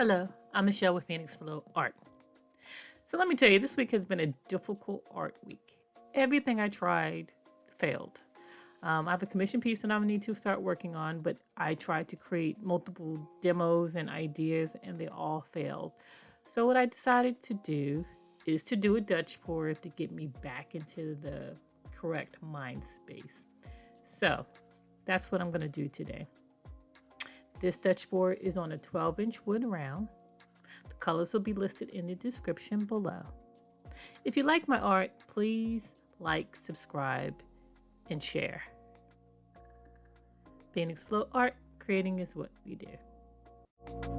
Hello, I'm Michelle with Phoenix Flow Art. So let me tell you, this week has been a difficult art week. Everything I tried failed. I have a commission piece that I need to start working on, but I tried to create multiple demos and ideas and they all failed. So what I decided to do is to do a Dutch pour to get me back into the correct mind space. So that's what I'm going to do today. This Dutch board is on a 12-inch wood round. The colors will be listed in the description below. If you like my art, please like, subscribe, and share. Phoenix Flow Art, creating is what we do.